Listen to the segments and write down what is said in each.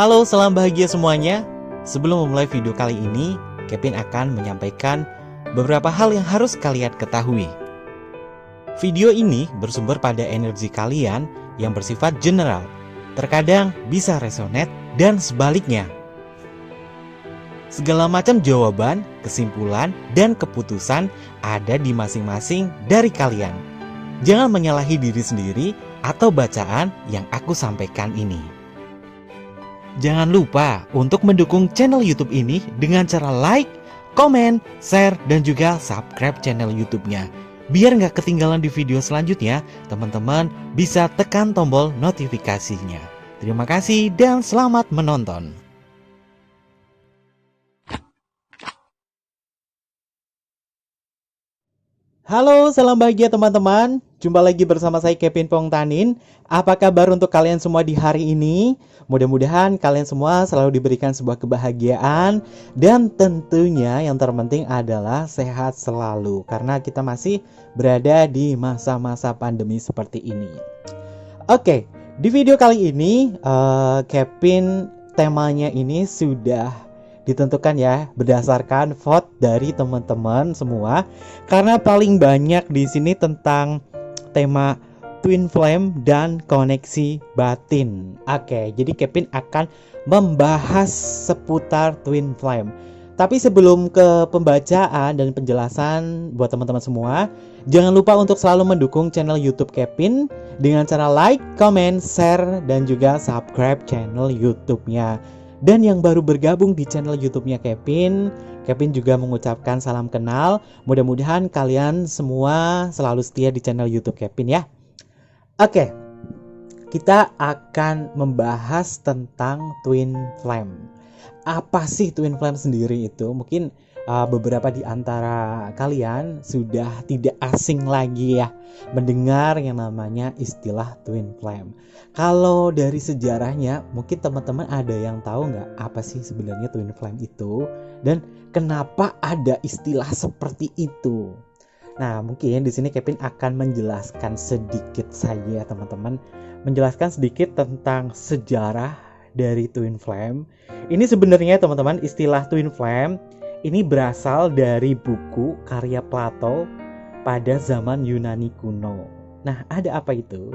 Halo, salam bahagia semuanya. Sebelum memulai video kali ini, Kevin akan menyampaikan beberapa hal yang harus kalian ketahui. Video ini bersumber pada energi kalian yang bersifat general. Terkadang bisa resonate dan sebaliknya. Segala macam jawaban, kesimpulan, dan keputusan ada di masing-masing dari kalian. Jangan menyalahi diri sendiri atau bacaan yang aku sampaikan ini. Jangan lupa untuk mendukung channel YouTube ini dengan cara like, komen, share, dan juga subscribe channel YouTube-nya. Biar nggak ketinggalan di video selanjutnya, teman-teman bisa tekan tombol notifikasinya. Terima kasih dan selamat menonton. Halo, salam bahagia teman-teman. Jumpa lagi bersama saya Kevin Pongtanin. Apa kabar untuk kalian semua di hari ini? Mudah-mudahan kalian semua selalu diberikan sebuah kebahagiaan. Dan tentunya yang terpenting adalah sehat selalu. Karena kita masih berada di masa-masa pandemi seperti ini. Oke, di video kali ini Kevin temanya ini sudah ditentukan ya berdasarkan vote dari teman-teman semua, karena paling banyak di sini tentang tema twin flame dan koneksi batin. Oke, jadi Kevin akan membahas seputar twin flame. Tapi sebelum ke pembacaan dan penjelasan buat teman-teman semua, jangan lupa untuk selalu mendukung channel YouTube Kevin dengan cara like, comment, share, dan juga subscribe channel YouTube-nya. Dan yang baru bergabung di channel YouTube-nya Kevin juga mengucapkan salam kenal. Mudah-mudahan kalian semua selalu setia di channel YouTube Kevin ya. Oke, kita akan membahas tentang twin flame. Apa sih twin flame sendiri itu? Mungkin beberapa di antara kalian sudah tidak asing lagi ya mendengar yang namanya istilah twin flame. Kalau dari sejarahnya, mungkin teman-teman ada yang tahu nggak apa sih sebenarnya twin flame itu dan kenapa ada istilah seperti itu? Nah, mungkin di sini Kevin akan menjelaskan sedikit saja teman-teman, menjelaskan sedikit tentang sejarah dari twin flame. Ini sebenarnya teman-teman istilah twin flame ini berasal dari buku karya Plato pada zaman Yunani kuno. Nah, ada apa itu?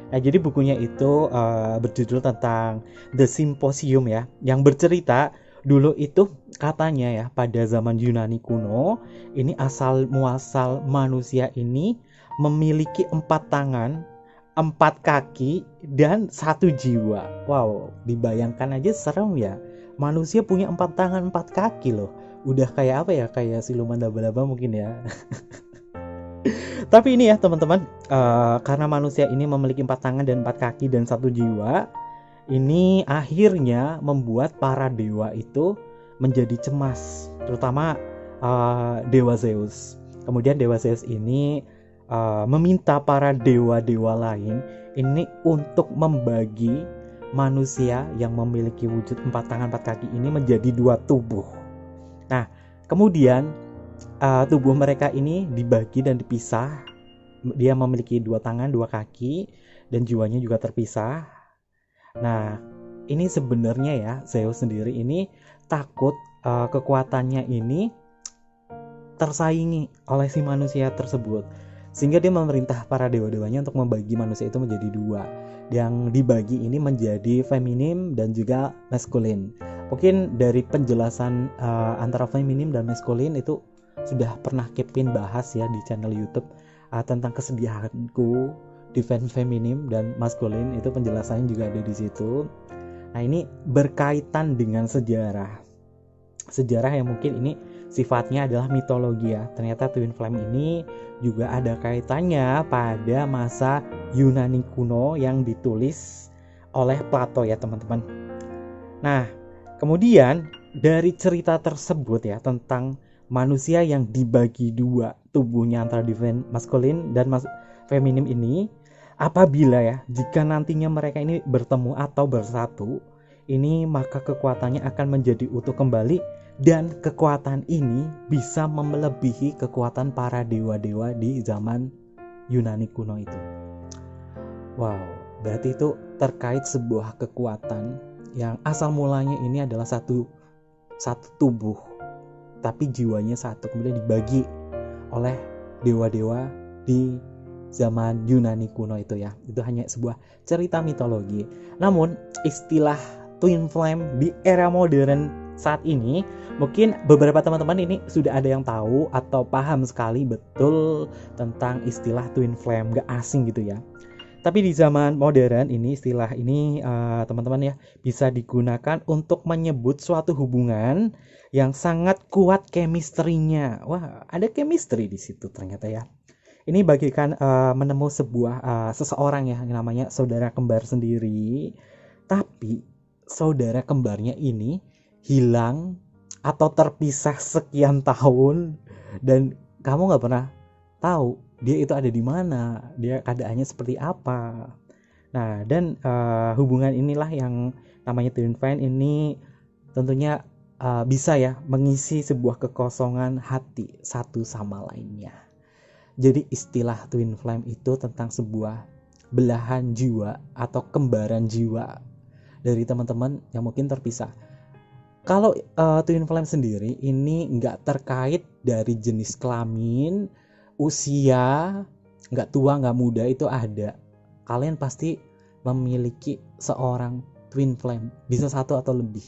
Nah, jadi bukunya itu berjudul tentang The Symposium ya, yang bercerita dulu itu katanya ya pada zaman Yunani kuno ini asal muasal manusia ini memiliki 4 tangan, 4 kaki, dan 1 jiwa. Wow, dibayangkan aja serem ya. Manusia punya 4 tangan, 4 kaki loh. Udah kayak apa ya? Kayak siluman laba-laba mungkin ya. Tapi ini ya teman-teman, karena manusia ini memiliki 4 tangan dan 4 kaki dan 1 jiwa, ini akhirnya membuat para dewa itu menjadi cemas, terutama dewa Zeus. Kemudian dewa Zeus ini meminta para dewa-dewa lain ini untuk membagi manusia yang memiliki wujud 4 tangan 4 kaki ini menjadi 2 tubuh. Nah, kemudian tubuh mereka ini dibagi dan dipisah. Dia memiliki 2 tangan, 2 kaki, dan jiwanya juga terpisah. Nah, ini sebenarnya ya Zeus sendiri ini takut kekuatannya ini tersaingi oleh si manusia tersebut, sehingga dia memerintah para dewa-dewanya untuk membagi manusia itu menjadi 2. Yang dibagi ini menjadi feminim dan juga maskulin. Mungkin dari penjelasan antara feminim dan maskulin itu sudah pernah Kevin bahas ya di channel YouTube tentang kesediaanku di feminim dan maskulin, itu penjelasannya juga ada di situ. Nah, ini berkaitan dengan sejarah yang mungkin ini sifatnya adalah mitologi ya. Ternyata twin flame ini juga ada kaitannya pada masa Yunani kuno yang ditulis oleh Plato ya teman-teman. Nah, kemudian dari cerita tersebut ya tentang manusia yang dibagi 2 tubuhnya antara divine maskulin dan feminim ini, apabila ya jika nantinya mereka ini bertemu atau bersatu, ini maka kekuatannya akan menjadi utuh kembali dan kekuatan ini bisa melebihi kekuatan para dewa-dewa di zaman Yunani kuno itu. Wow, berarti itu terkait sebuah kekuatan yang asal mulanya ini adalah satu tubuh, tapi jiwanya satu, kemudian dibagi oleh dewa-dewa di zaman Yunani kuno itu ya. Itu hanya sebuah cerita mitologi. Namun istilah twin flame di era modern saat ini, mungkin beberapa teman-teman ini sudah ada yang tahu atau paham sekali betul tentang istilah twin flame, gak asing gitu ya. Tapi di zaman modern ini istilah ini teman-teman ya bisa digunakan untuk menyebut suatu hubungan yang sangat kuat chemistry-nya. Wah, ada chemistry di situ ternyata ya. Ini bagikan menemu sebuah seseorang ya, yang namanya saudara kembar sendiri. Tapi saudara kembarnya ini hilang atau terpisah sekian tahun dan kamu nggak pernah tahu dia itu ada di mana, dia keadaannya seperti apa. Nah, dan hubungan inilah yang namanya twin flame ini tentunya bisa ya mengisi sebuah kekosongan hati satu sama lainnya. Jadi istilah twin flame itu tentang sebuah belahan jiwa atau kembaran jiwa dari teman-teman yang mungkin terpisah. Kalau twin flame sendiri ini nggak terkait dari jenis kelamin, usia, nggak tua nggak muda itu ada. Kalian pasti memiliki seorang twin flame, bisa satu atau lebih.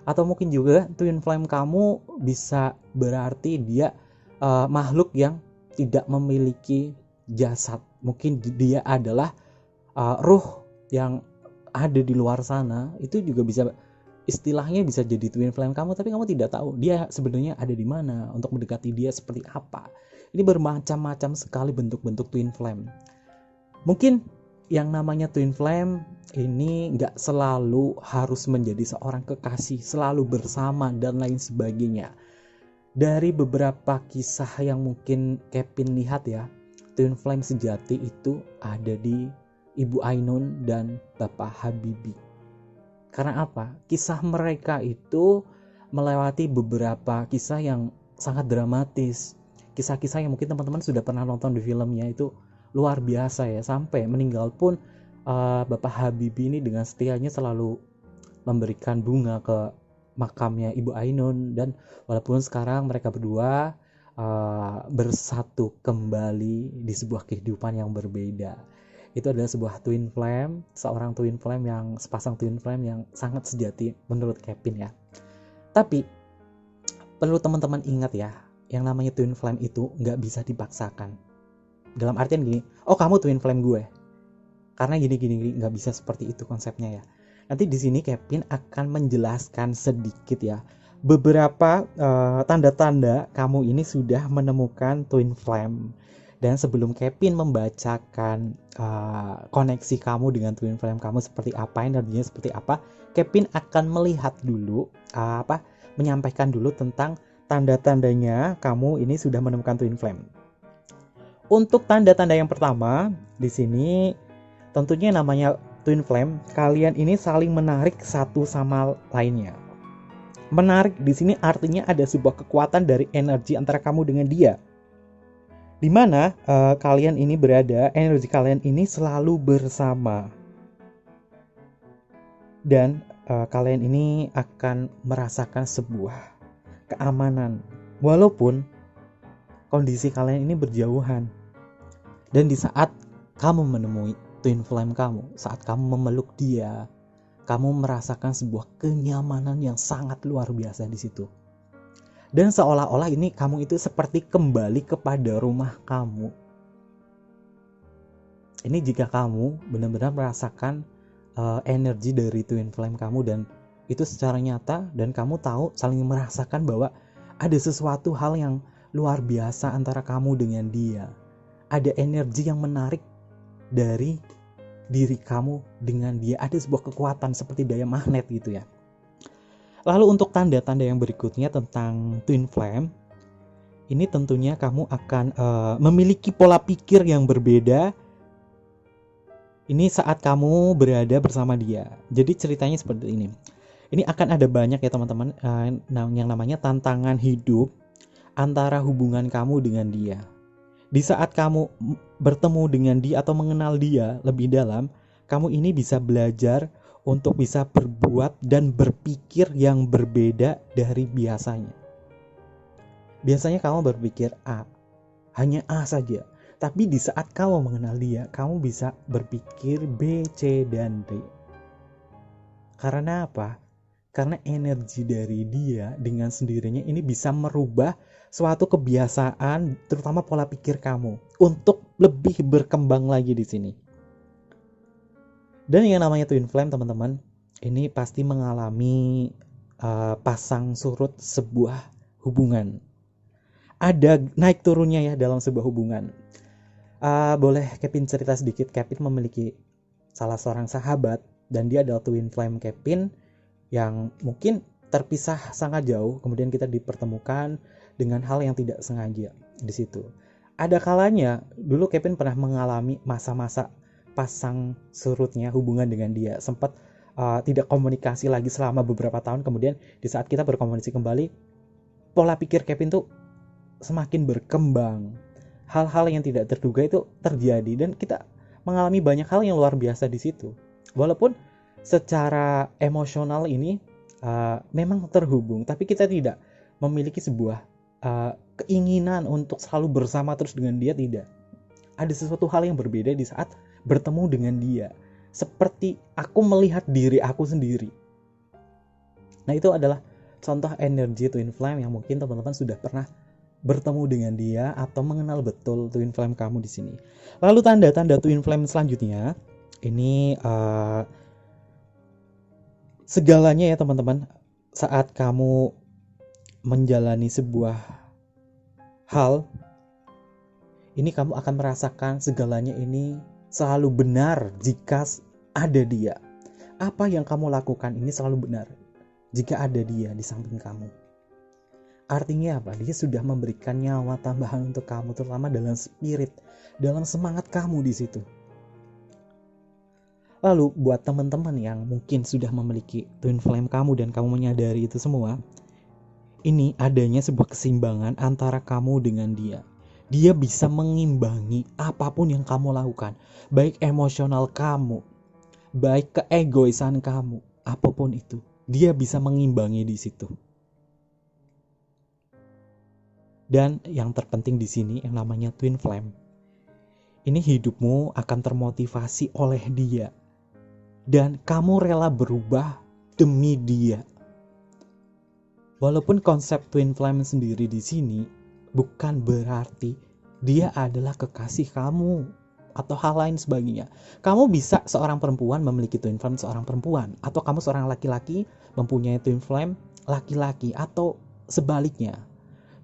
Atau mungkin juga twin flame kamu bisa berarti dia makhluk yang tidak memiliki jasad. Mungkin dia adalah ruh yang ada di luar sana. Itu juga bisa, istilahnya bisa jadi twin flame kamu, tapi kamu tidak tahu dia sebenarnya ada di mana. Untuk mendekati dia seperti apa. Ini bermacam-macam sekali bentuk-bentuk twin flame. Mungkin yang namanya twin flame ini nggak selalu harus menjadi seorang kekasih, selalu bersama dan lain sebagainya. Dari beberapa kisah yang mungkin Kevin lihat ya, twin flame sejati itu ada di Ibu Ainun dan Bapak Habibie. Karena apa? Kisah mereka itu melewati beberapa kisah yang sangat dramatis. Kisah-kisah yang mungkin teman-teman sudah pernah nonton di filmnya, itu luar biasa ya. Sampai meninggal pun Bapak Habibie ini dengan setianya selalu memberikan bunga ke makamnya Ibu Ainun. Dan walaupun sekarang mereka berdua bersatu kembali di sebuah kehidupan yang berbeda. Itu adalah sebuah twin flame, seorang twin flame yang sepasang twin flame yang sangat sejati menurut Kevin ya. Tapi perlu teman-teman ingat ya, yang namanya twin flame itu nggak bisa dipaksakan. Dalam artian gini, oh kamu twin flame gue, karena gini, nggak bisa seperti itu konsepnya ya. Nanti di sini Kevin akan menjelaskan sedikit ya, beberapa tanda-tanda kamu ini sudah menemukan twin flame. Dan sebelum Kevin membacakan koneksi kamu dengan twin flame kamu seperti apa, energinya seperti apa, Kevin akan melihat dulu menyampaikan dulu tentang tanda-tandanya kamu ini sudah menemukan twin flame. Untuk tanda-tanda yang pertama di sini tentunya namanya twin flame, kalian ini saling menarik satu sama lainnya. Menarik di sini artinya ada sebuah kekuatan dari energi antara kamu dengan dia. Di mana kalian ini berada, energi kalian ini selalu bersama. Dan kalian ini akan merasakan sebuah keamanan walaupun kondisi kalian ini berjauhan. Dan di saat kamu menemui twin flame kamu, saat kamu memeluk dia, kamu merasakan sebuah kenyamanan yang sangat luar biasa di situ. Dan seolah-olah ini kamu itu seperti kembali kepada rumah kamu. Ini jika kamu benar-benar merasakan energi dari twin flame kamu dan itu secara nyata, dan kamu tahu saling merasakan bahwa ada sesuatu hal yang luar biasa antara kamu dengan dia. Ada energi yang menarik dari diri kamu dengan dia. Ada sebuah kekuatan seperti daya magnet gitu ya. Lalu untuk tanda-tanda yang berikutnya tentang twin flame, ini tentunya kamu akan memiliki pola pikir yang berbeda. Ini saat kamu berada bersama dia. Jadi ceritanya seperti ini. Ini akan ada banyak ya teman-teman yang namanya tantangan hidup antara hubungan kamu dengan dia. Di saat kamu bertemu dengan dia atau mengenal dia lebih dalam, kamu ini bisa belajar untuk bisa berbuat dan berpikir yang berbeda dari biasanya. Biasanya kamu berpikir A, hanya A saja. Tapi di saat kamu mengenal dia, kamu bisa berpikir B, C, dan D. Karena apa? Karena energi dari dia dengan sendirinya ini bisa merubah suatu kebiasaan, terutama pola pikir kamu, untuk lebih berkembang lagi di sini. Dan yang namanya twin flame, teman-teman, ini pasti mengalami pasang surut sebuah hubungan. Ada naik turunnya ya dalam sebuah hubungan. Boleh Kevin cerita sedikit. Kevin memiliki salah seorang sahabat dan dia adalah twin flame Kevin yang mungkin terpisah sangat jauh, kemudian kita dipertemukan dengan hal yang tidak sengaja di situ. Ada kalanya dulu Kevin pernah mengalami masa-masa pasang surutnya hubungan dengan dia, sempat tidak komunikasi lagi selama beberapa tahun. Kemudian di saat kita berkomunikasi kembali, pola pikir Kevin tuh semakin berkembang, hal-hal yang tidak terduga itu terjadi dan kita mengalami banyak hal yang luar biasa di situ. Walaupun secara emosional ini memang terhubung, tapi kita tidak memiliki sebuah keinginan untuk selalu bersama terus dengan dia. Tidak. Ada sesuatu hal yang berbeda di saat bertemu dengan dia, seperti aku melihat diri aku sendiri. Nah, itu adalah contoh energi twin flame yang mungkin teman-teman sudah pernah bertemu dengan dia atau mengenal betul twin flame kamu di sini. Lalu tanda-tanda twin flame selanjutnya ini segalanya ya teman-teman. Saat kamu menjalani sebuah hal, ini kamu akan merasakan segalanya ini selalu benar jika ada dia. Apa yang kamu lakukan ini selalu benar jika ada dia di samping kamu. Artinya apa? Dia sudah memberikan nyawa tambahan untuk kamu, terutama dalam spirit, dalam semangat kamu di situ. Lalu buat teman-teman yang mungkin sudah memiliki twin flame kamu dan kamu menyadari itu semua, ini adanya sebuah keseimbangan antara kamu dengan dia. Dia bisa mengimbangi apapun yang kamu lakukan, baik emosional kamu, baik keegoisan kamu, apapun itu, dia bisa mengimbangi di situ. Dan yang terpenting di sini yang namanya twin flame, ini hidupmu akan termotivasi oleh dia, dan kamu rela berubah demi dia. Walaupun konsep twin flame sendiri di sini bukan berarti dia adalah kekasih kamu atau hal lain sebagainya. Kamu bisa seorang perempuan memiliki twin flame seorang perempuan, atau kamu seorang laki-laki mempunyai twin flame laki-laki, atau sebaliknya.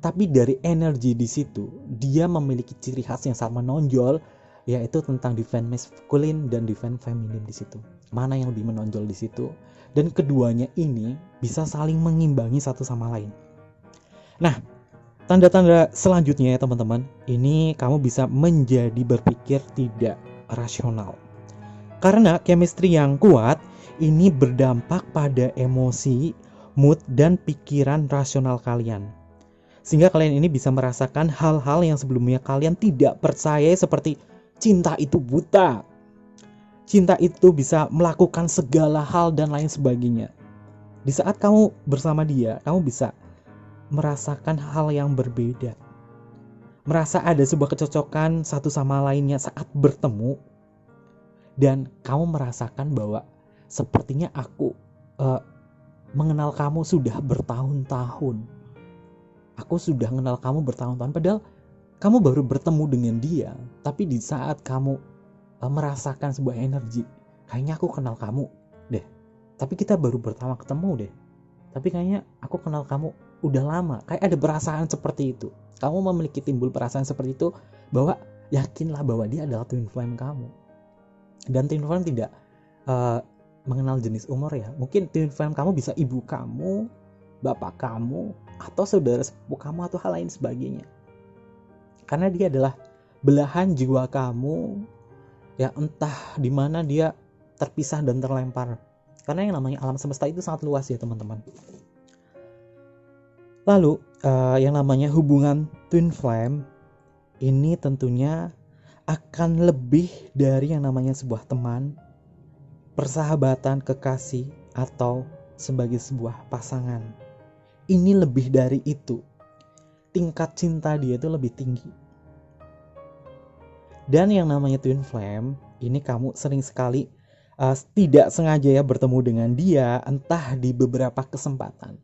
Tapi dari energi di situ, dia memiliki ciri khas yang sangat menonjol, yaitu tentang divine masculine dan divine feminine di situ. Mana yang lebih menonjol di situ? Dan keduanya ini bisa saling mengimbangi satu sama lain. Nah, tanda-tanda selanjutnya ya teman-teman, ini kamu bisa menjadi berpikir tidak rasional. Karena chemistry yang kuat ini berdampak pada emosi, mood, dan pikiran rasional kalian. Sehingga kalian ini bisa merasakan hal-hal yang sebelumnya kalian tidak percaya, seperti cinta itu buta, cinta itu bisa melakukan segala hal dan lain sebagainya. Di saat kamu bersama dia, kamu bisa merasakan hal yang berbeda, merasa ada sebuah kecocokan satu sama lainnya saat bertemu, dan kamu merasakan bahwa sepertinya aku mengenal kamu sudah bertahun-tahun. Aku sudah mengenal kamu bertahun-tahun, padahal kamu baru bertemu dengan dia. Tapi di saat kamu merasakan sebuah energi, kayaknya aku kenal kamu deh, tapi kita baru pertama ketemu deh, tapi kayaknya aku kenal kamu udah lama. Kayak ada perasaan seperti itu. Kamu memiliki timbul perasaan seperti itu, bahwa yakinlah bahwa dia adalah twin flame kamu. Dan twin flame tidak mengenal jenis umur ya. Mungkin twin flame kamu bisa ibu kamu, bapak kamu, atau saudara sepupu kamu, atau hal lain sebagainya. Karena dia adalah belahan jiwa kamu, ya entah di mana dia terpisah dan terlempar. Karena yang namanya alam semesta itu sangat luas ya teman-teman. Lalu yang namanya hubungan twin flame ini tentunya akan lebih dari yang namanya sebuah teman, persahabatan, kekasih, atau sebagai sebuah pasangan. Ini lebih dari itu. Tingkat cinta dia itu lebih tinggi. Dan yang namanya twin flame, ini kamu sering sekali tidak sengaja ya bertemu dengan dia, entah di beberapa kesempatan.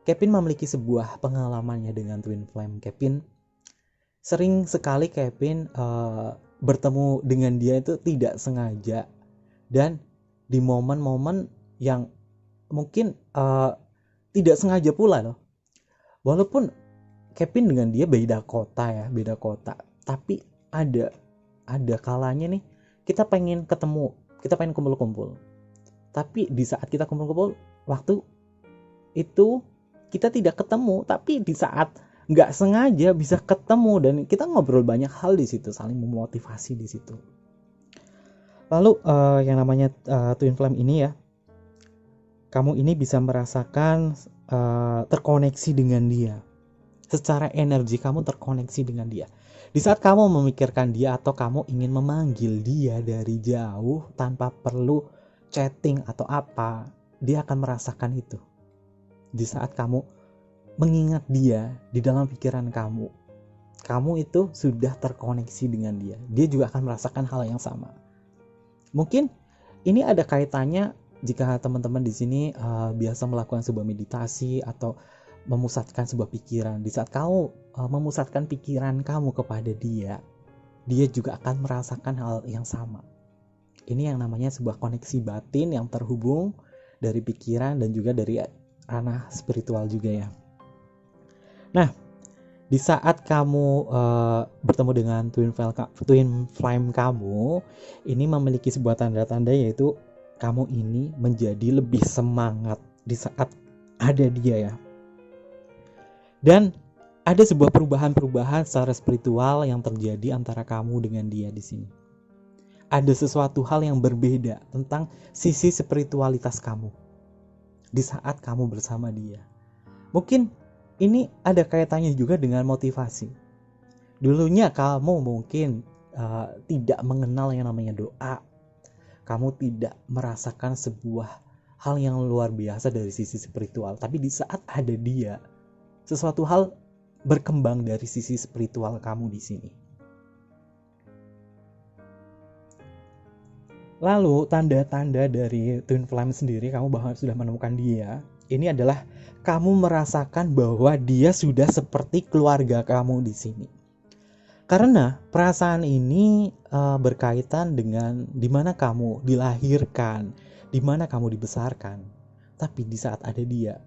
Kevin memiliki sebuah pengalamannya dengan twin flame. Kevin sering sekali bertemu dengan dia itu tidak sengaja, dan di momen-momen yang mungkin tidak sengaja pula loh. Walaupun Kevin dengan dia beda kota, tapi ada kalanya nih kita pengen ketemu, kita pengen kumpul-kumpul. Tapi di saat kita kumpul-kumpul, waktu itu kita tidak ketemu, tapi di saat nggak sengaja bisa ketemu dan kita ngobrol banyak hal di situ, saling memotivasi di situ. Lalu yang namanya twin flame ini ya, kamu ini bisa merasakan terkoneksi dengan dia. Secara energi kamu terkoneksi dengan dia. Di saat kamu memikirkan dia atau kamu ingin memanggil dia dari jauh tanpa perlu chatting atau apa, dia akan merasakan itu. Di saat kamu mengingat dia di dalam pikiran kamu itu sudah terkoneksi dengan dia. Dia juga akan merasakan hal yang sama. Mungkin ini ada kaitannya jika teman-teman di sini biasa melakukan sebuah meditasi atau memusatkan sebuah pikiran. Di saat kamu memusatkan pikiran kamu kepada dia juga akan merasakan hal yang sama. Ini yang namanya sebuah koneksi batin yang terhubung dari pikiran dan juga dari ranah spiritual juga ya. Nah, di saat kamu bertemu dengan twin flame kamu, ini memiliki sebuah tanda-tanda, yaitu kamu ini menjadi lebih semangat di saat ada dia ya. Dan ada sebuah perubahan secara spiritual yang terjadi antara kamu dengan dia di sini. Ada sesuatu hal yang berbeda tentang sisi spiritualitas kamu di saat kamu bersama dia. Mungkin ini ada kaitannya juga dengan motivasi. Dulunya kamu mungkin tidak mengenal yang namanya doa. Kamu tidak merasakan sebuah hal yang luar biasa dari sisi spiritual. Tapi di saat ada dia, sesuatu hal berkembang dari sisi spiritual kamu di sini. Lalu tanda-tanda dari twin flame sendiri, kamu bahkan sudah menemukan dia. Ini adalah kamu merasakan bahwa dia sudah seperti keluarga kamu di sini. Karena perasaan ini berkaitan dengan di mana kamu dilahirkan, di mana kamu dibesarkan. Tapi di saat ada dia,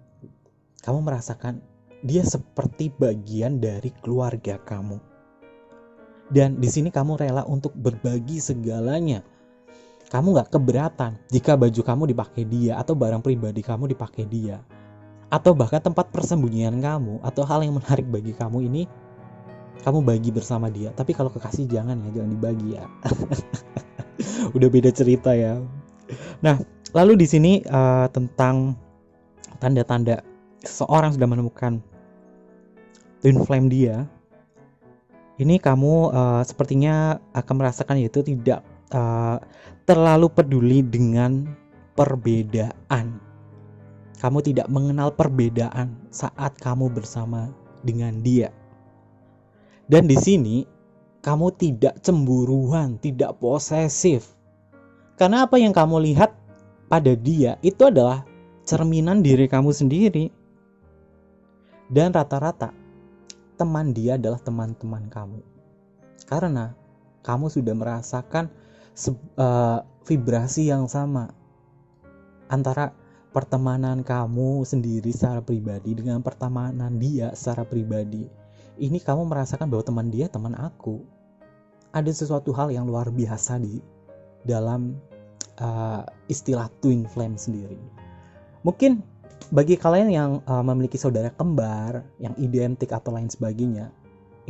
kamu merasakan dia seperti bagian dari keluarga kamu. Dan di sini kamu rela untuk berbagi segalanya. Kamu gak keberatan jika baju kamu dipakai dia, atau barang pribadi kamu dipakai dia, atau bahkan tempat persembunyian kamu atau hal yang menarik bagi kamu ini kamu bagi bersama dia. Tapi kalau kekasih jangan dibagi ya. Udah beda cerita ya. Nah, lalu di sini tentang tanda-tanda seseorang sudah menemukan twin flame dia. Ini kamu sepertinya akan merasakan, yaitu tidak terlalu peduli dengan perbedaan. Kamu tidak mengenal perbedaan saat kamu bersama dengan dia. Dan di sini kamu tidak cemburuan, tidak posesif. Karena apa yang kamu lihat pada dia itu adalah cerminan diri kamu sendiri. Dan rata-rata teman dia adalah teman-teman kamu. Karena kamu sudah merasakan vibrasi yang sama antara pertemanan kamu sendiri secara pribadi dengan pertemanan dia secara pribadi. Ini kamu merasakan bahwa teman dia teman aku. Ada sesuatu hal yang luar biasa di dalam istilah twin flame sendiri. Mungkin bagi kalian yang memiliki saudara kembar yang identik atau lain sebagainya,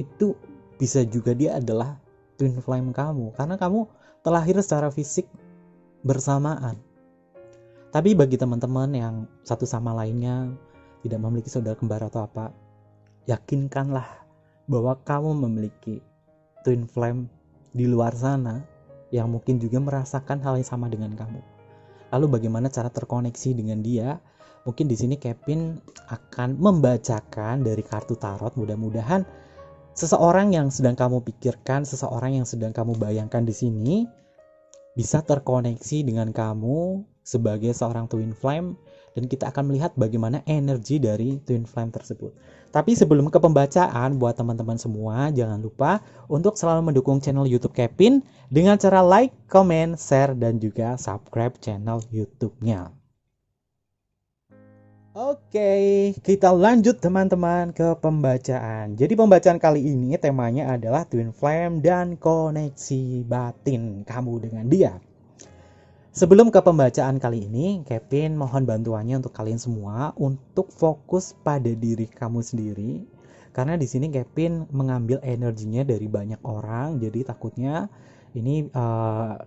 itu bisa juga dia adalah twin flame kamu, karena kamu terlahir secara fisik bersamaan. Tapi bagi teman-teman yang satu sama lainnya tidak memiliki saudara kembar atau apa, yakinkanlah bahwa kamu memiliki twin flame di luar sana yang mungkin juga merasakan hal yang sama dengan kamu. Lalu bagaimana cara terkoneksi dengan dia? Mungkin di sini Kevin akan membacakan dari kartu tarot. Mudah-mudahan seseorang yang sedang kamu pikirkan, seseorang yang sedang kamu bayangkan di sini bisa terkoneksi dengan kamu sebagai seorang twin flame, dan kita akan melihat bagaimana energi dari twin flame tersebut. Tapi sebelum ke pembacaan, buat teman-teman semua jangan lupa untuk selalu mendukung channel YouTube Kevin dengan cara like, comment, share, dan juga subscribe channel YouTube-nya. Oke, kita lanjut teman-teman ke pembacaan. Jadi pembacaan kali ini temanya adalah twin flame dan koneksi batin kamu dengan dia. Sebelum ke pembacaan kali ini, Kevin mohon bantuannya untuk kalian semua untuk fokus pada diri kamu sendiri. Karena di sini Kevin mengambil energinya dari banyak orang, jadi takutnya ini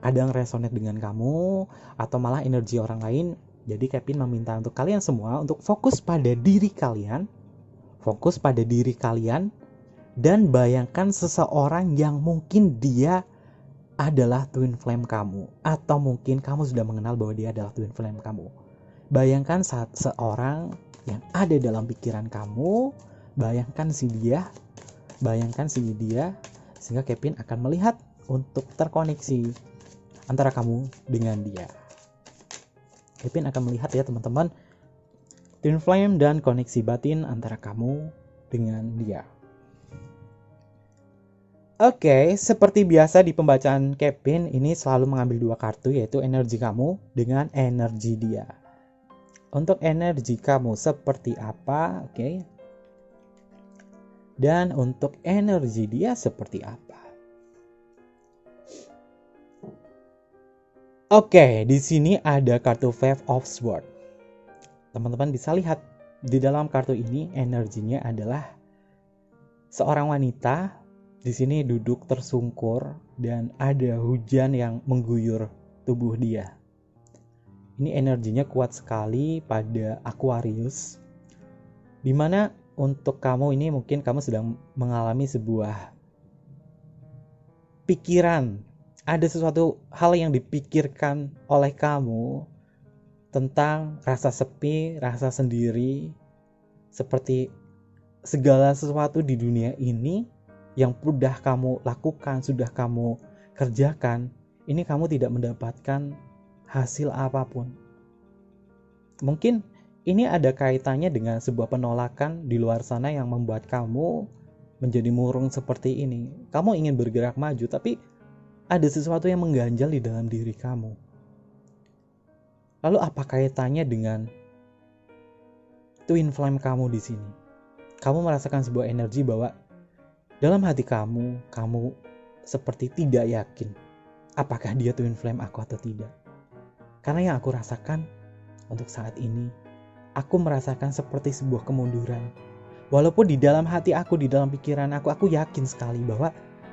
kadang resonate dengan kamu atau malah energi orang lain. Jadi Kevin meminta untuk kalian semua untuk fokus pada diri kalian, dan bayangkan seseorang yang mungkin dia adalah twin flame kamu, atau mungkin kamu sudah mengenal bahwa dia adalah twin flame kamu. Bayangkan saat seorang yang ada dalam pikiran kamu, bayangkan si dia, sehingga Kevin akan melihat untuk terkoneksi antara kamu dengan dia. Kevin akan melihat ya teman-teman, twin flame dan koneksi batin antara kamu dengan dia. Oke, seperti biasa di pembacaan Kevin ini selalu mengambil dua kartu, yaitu energi kamu dengan energi dia. Untuk energi kamu seperti apa, oke? Dan untuk energi dia seperti apa? Oke, di sini ada kartu Five of Swords. Teman-teman bisa lihat di dalam kartu ini energinya adalah seorang wanita di sini duduk tersungkur dan ada hujan yang mengguyur tubuh dia. Ini energinya kuat sekali pada Aquarius. Dimana untuk kamu ini mungkin kamu sedang mengalami sebuah pikiran. Ada sesuatu hal yang dipikirkan oleh kamu tentang rasa sepi, rasa sendiri, seperti segala sesuatu di dunia ini yang sudah kamu lakukan, sudah kamu kerjakan, ini kamu tidak mendapatkan hasil apapun. Mungkin ini ada kaitannya dengan sebuah penolakan di luar sana yang membuat kamu menjadi murung seperti ini. Kamu ingin bergerak maju, tapi ada sesuatu yang mengganjal di dalam diri kamu. Lalu apa kaitannya dengan twin flame kamu di sini? Kamu merasakan sebuah energi bahwa dalam hati kamu seperti tidak yakin apakah dia twin flame aku atau tidak. Karena yang aku rasakan untuk saat ini, aku merasakan seperti sebuah kemunduran. Walaupun di dalam hati aku, di dalam pikiran aku yakin sekali bahwa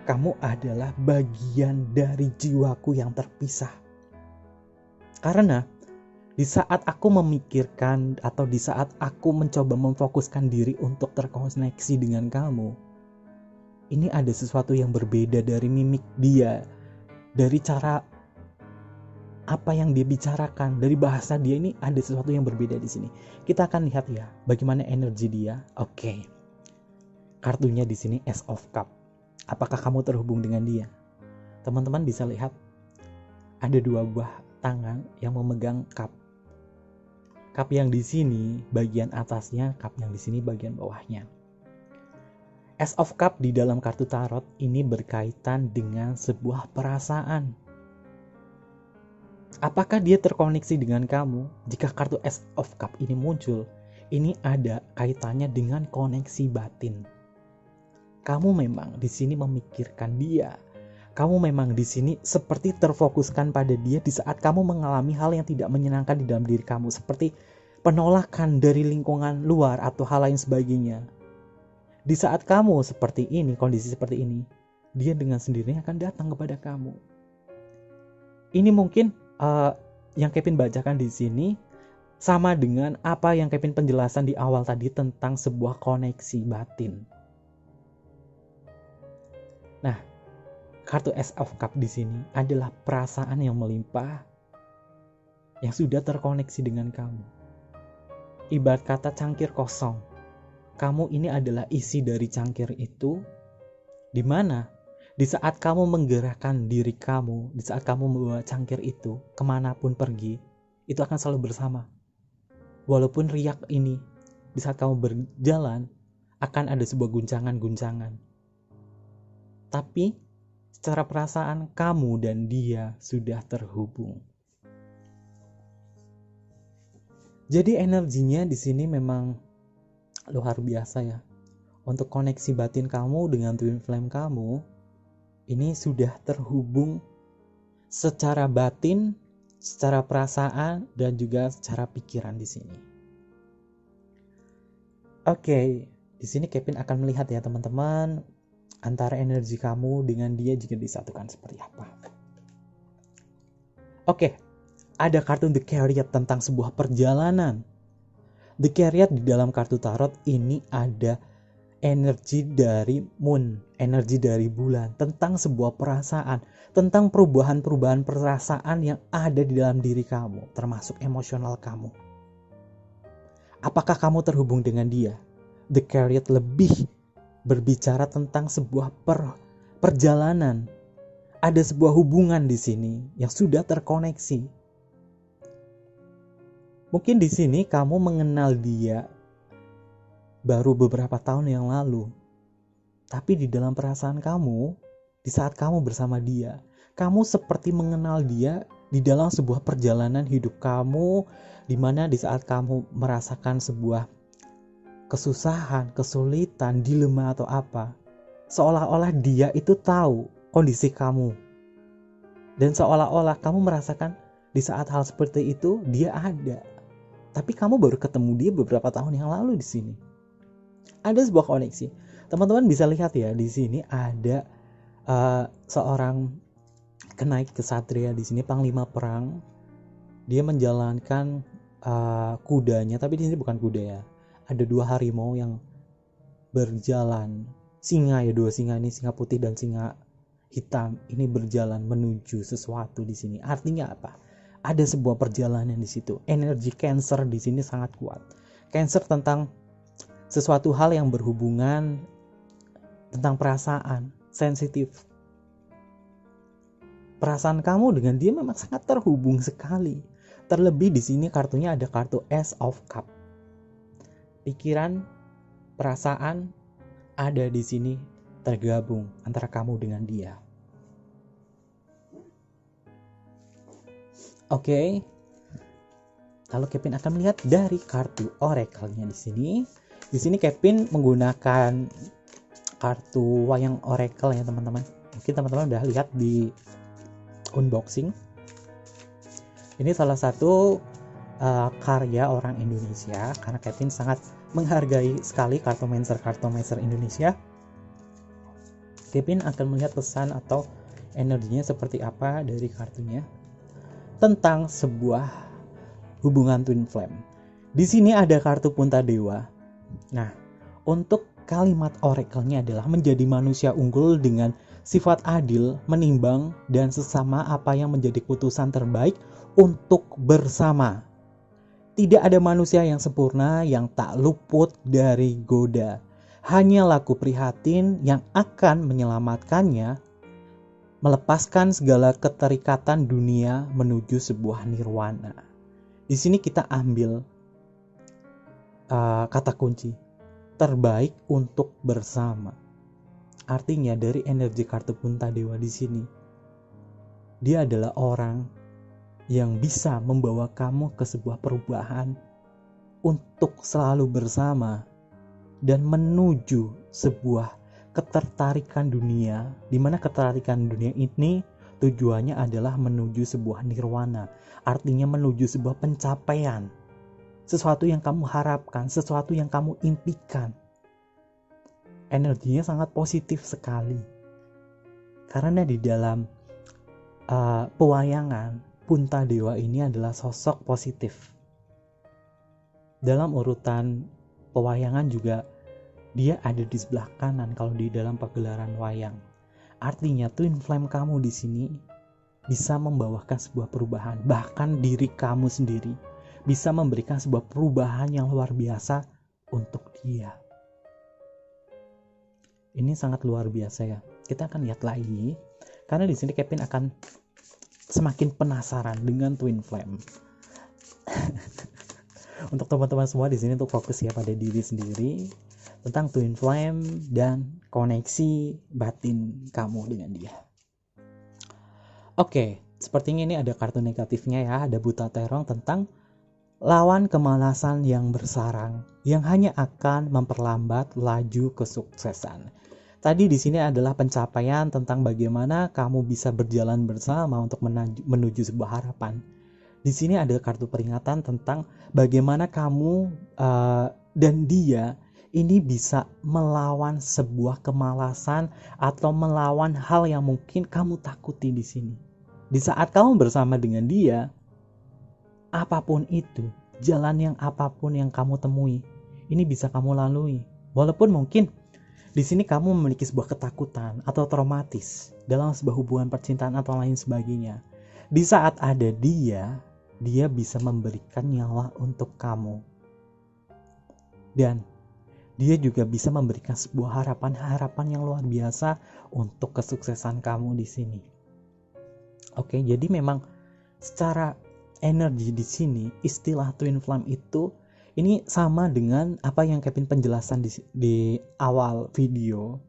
kamu adalah bagian dari jiwaku yang terpisah. Karena di saat aku memikirkan atau di saat aku mencoba memfokuskan diri untuk terkoneksi dengan kamu, ini ada sesuatu yang berbeda dari mimik dia, dari cara apa yang dia bicarakan, dari bahasa dia, ini ada sesuatu yang berbeda di sini. Kita akan lihat ya bagaimana energi dia. Oke. Kartunya di sini Ace of Cup. Apakah kamu terhubung dengan dia? Teman-teman bisa lihat ada dua buah tangan yang memegang cup. Cup yang di sini bagian atasnya, cup yang di sini bagian bawahnya. Ace of Cup di dalam kartu tarot ini berkaitan dengan sebuah perasaan. Apakah dia terkoneksi dengan kamu? Jika kartu Ace of Cup ini muncul, ini ada kaitannya dengan koneksi batin. Kamu memang di sini memikirkan dia. Kamu memang di sini seperti terfokuskan pada dia di saat kamu mengalami hal yang tidak menyenangkan di dalam diri kamu, seperti penolakan dari lingkungan luar atau hal lain sebagainya. Di saat kamu seperti ini, kondisi seperti ini, dia dengan sendirinya akan datang kepada kamu. Ini mungkin yang Kevin bacakan di sini sama dengan apa yang Kevin penjelasan di awal tadi tentang sebuah koneksi batin. Nah, kartu Ace of Cup di sini adalah perasaan yang melimpah yang sudah terkoneksi dengan kamu. Ibarat kata cangkir kosong. Kamu ini adalah isi dari cangkir itu, di mana di saat kamu menggerakkan diri kamu, di saat kamu membawa cangkir itu kemanapun pergi, itu akan selalu bersama. Walaupun riak ini, di saat kamu berjalan, akan ada sebuah guncangan-guncangan. Tapi secara perasaan kamu dan dia sudah terhubung. Jadi energinya di sini memang luar biasa ya. Untuk koneksi batin kamu dengan twin flame kamu, ini sudah terhubung secara batin, secara perasaan, dan juga secara pikiran di sini. Oke, di sini Kevin akan melihat ya teman-teman, antara energi kamu dengan dia jika disatukan seperti apa. Oke, ada kartu The Chariot tentang sebuah perjalanan. The Chariot di dalam kartu tarot ini ada energi dari moon, energi dari bulan, tentang sebuah perasaan, tentang perubahan-perubahan perasaan yang ada di dalam diri kamu, termasuk emosional kamu. Apakah kamu terhubung dengan dia? The Chariot lebih berbicara tentang sebuah perjalanan. Ada sebuah hubungan di sini yang sudah terkoneksi. Mungkin di sini kamu mengenal dia baru beberapa tahun yang lalu. Tapi di dalam perasaan kamu, di saat kamu bersama dia, kamu seperti mengenal dia di dalam sebuah perjalanan hidup kamu, di mana di saat kamu merasakan sebuah kesusahan, kesulitan, dilema atau apa, seolah-olah dia itu tahu kondisi kamu. Dan seolah-olah kamu merasakan di saat hal seperti itu dia ada. Tapi kamu baru ketemu dia beberapa tahun yang lalu di sini. Ada sebuah koneksi. Teman-teman bisa lihat ya, di sini ada seorang kenaik kesatria di sini, panglima perang. Dia menjalankan kudanya, tapi di sini bukan kuda ya. Ada 2 harimau yang berjalan. Singa ya, 2 singa ini, singa putih dan singa hitam. Ini berjalan menuju sesuatu di sini. Artinya apa? Ada sebuah perjalanan di situ. Energi Cancer di sini sangat kuat. Cancer tentang sesuatu hal yang berhubungan tentang perasaan, sensitif. Perasaan kamu dengan dia memang sangat terhubung sekali. Terlebih di sini kartunya ada kartu Ace of Cup. Pikiran, perasaan ada di sini tergabung antara kamu dengan dia. Oke. Lalu Kevin akan melihat dari kartu oracle-nya di sini. Di sini Kevin menggunakan kartu wayang oracle ya teman-teman. Mungkin teman-teman udah lihat di unboxing. Ini salah satu karya orang Indonesia, karena Kevin sangat menghargai sekali kartomancer Indonesia. Kevin akan melihat pesan atau energinya seperti apa dari kartunya tentang sebuah hubungan twin flame. Di sini ada kartu Punta Dewa. Nah, untuk kalimat oracle-nya adalah menjadi manusia unggul dengan sifat adil, menimbang, dan sesama apa yang menjadi keputusan terbaik untuk bersama. Tidak ada manusia yang sempurna yang tak luput dari goda. Hanya laku prihatin yang akan menyelamatkannya, melepaskan segala keterikatan dunia menuju sebuah nirwana. Di sini kita ambil kata kunci terbaik untuk bersama. Artinya dari energi kartu Punta Dewa di sini, dia adalah orang yang bisa membawa kamu ke sebuah perubahan untuk selalu bersama dan menuju sebuah ketertarikan dunia, di mana ketertarikan dunia ini tujuannya adalah menuju sebuah nirwana, artinya menuju sebuah pencapaian, sesuatu yang kamu harapkan, sesuatu yang kamu impikan. Energinya sangat positif sekali, karena di dalam pewayangan Punta Dewa ini adalah sosok positif. Dalam urutan pewayangan juga dia ada di sebelah kanan kalau di dalam pagelaran wayang. Artinya twin flame kamu di sini bisa membawakan sebuah perubahan, bahkan diri kamu sendiri bisa memberikan sebuah perubahan yang luar biasa untuk dia. Ini sangat luar biasa ya. Kita akan lihat lagi, karena di sini Kevin akan semakin penasaran dengan twin flame. Untuk teman-teman semua di sini untuk fokus ya pada diri sendiri tentang twin flame dan koneksi batin kamu dengan dia. Oke, sepertinya ini ada kartu negatifnya ya, ada buta terong tentang lawan kemalasan yang bersarang yang hanya akan memperlambat laju kesuksesan. Tadi di sini adalah pencapaian tentang bagaimana kamu bisa berjalan bersama untuk menuju sebuah harapan. Di sini ada kartu peringatan tentang bagaimana kamu dan dia ini bisa melawan sebuah kemalasan atau melawan hal yang mungkin kamu takuti di sini. Di saat kamu bersama dengan dia, apapun itu, jalan yang apapun yang kamu temui, ini bisa kamu lalui. Walaupun mungkin di sini kamu memiliki sebuah ketakutan atau traumatis dalam sebuah hubungan percintaan atau lain sebagainya. Di saat ada dia bisa memberikan nyawa untuk kamu. Dan dia juga bisa memberikan sebuah harapan-harapan yang luar biasa untuk kesuksesan kamu di sini. Oke, jadi memang secara energi di sini istilah twin flame itu ini sama dengan apa yang Kevin penjelasan di awal video,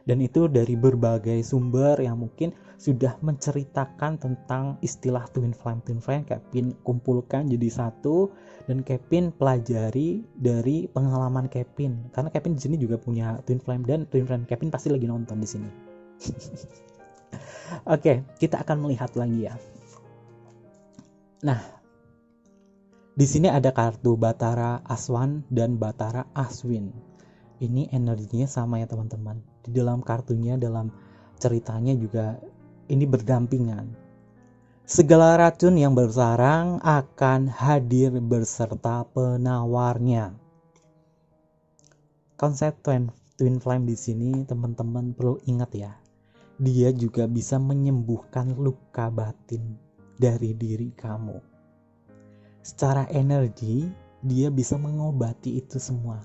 dan itu dari berbagai sumber yang mungkin sudah menceritakan tentang istilah twin flame. Kevin kumpulkan jadi satu dan Kevin pelajari dari pengalaman Kevin, karena Kevin di sini juga punya twin flame dan twin flame Kevin pasti lagi nonton di sini. Oke, kita akan melihat lagi ya. Nah, di sini ada kartu Batara Aswan dan Batara Aswin. Ini energinya sama ya teman-teman. Di dalam kartunya, dalam ceritanya juga ini berdampingan. Segala racun yang bersarang akan hadir beserta penawarnya. Konsep twin flame di sini teman-teman perlu ingat ya. Dia juga bisa menyembuhkan luka batin dari diri kamu. Secara energi, dia bisa mengobati itu semua.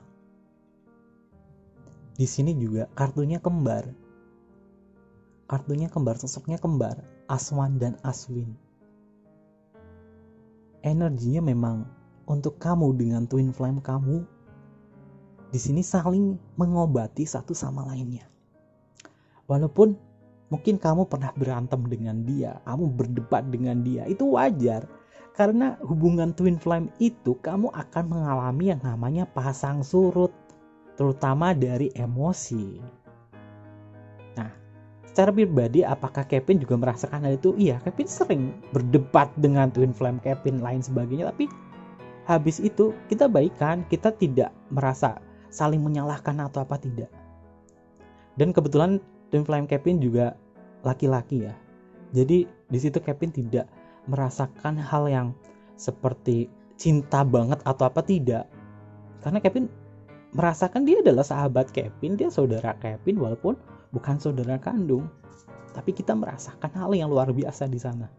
Di sini juga kartunya kembar. Sosoknya kembar, Aswan dan Aswin. Energinya memang untuk kamu dengan twin flame kamu di sini saling mengobati satu sama lainnya. Walaupun mungkin kamu pernah berantem dengan dia, kamu berdebat dengan dia, itu wajar. Karena hubungan twin flame itu kamu akan mengalami yang namanya pasang surut, terutama dari emosi. Nah, secara pribadi apakah Kevin juga merasakan hal itu? Iya, Kevin sering berdebat dengan twin flame Kevin lain sebagainya, tapi habis itu kita baikan, kita tidak merasa saling menyalahkan atau apa, tidak. Dan kebetulan twin flame Kevin juga laki-laki ya. Jadi di situ Kevin tidak merasakan hal yang seperti cinta banget atau apa, tidak. Karena Kevin merasakan dia adalah sahabat Kevin, dia saudara Kevin walaupun bukan saudara kandung. Tapi kita merasakan hal yang luar biasa di sana.